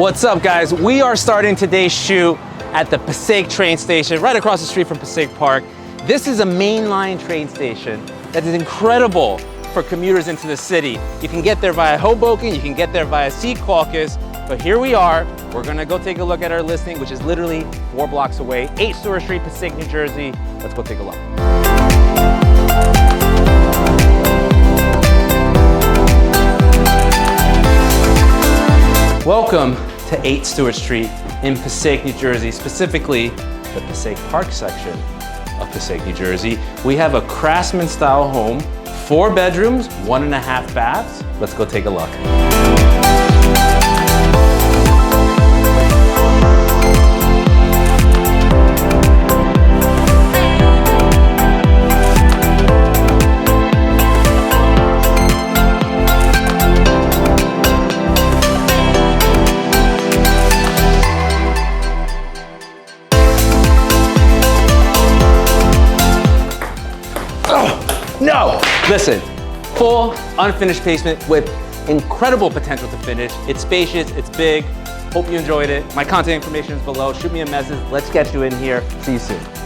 What's up, guys? We are starting today's shoot at the Passaic train station, right across the street from Passaic Park. This is a mainline train station that is incredible for commuters into the city. You can get there via Hoboken, you can get there via Secaucus, but here we are. We're gonna go take a look at our listing, which is literally 4 blocks away, 8 Stewart Street, Passaic, New Jersey. Let's go take a look. Welcome to 8 Stewart Street in Passaic, New Jersey, specifically the Passaic Park section of Passaic, New Jersey. We have a CRAFTSMAN style home, 4 bedrooms, 1.5 baths. Let's go take a look. No! Listen, full unfinished basement with incredible potential to finish. It's spacious, it's big. Hope you enjoyed it. My contact information is below. Shoot me a message. Let's get you in here. See you soon.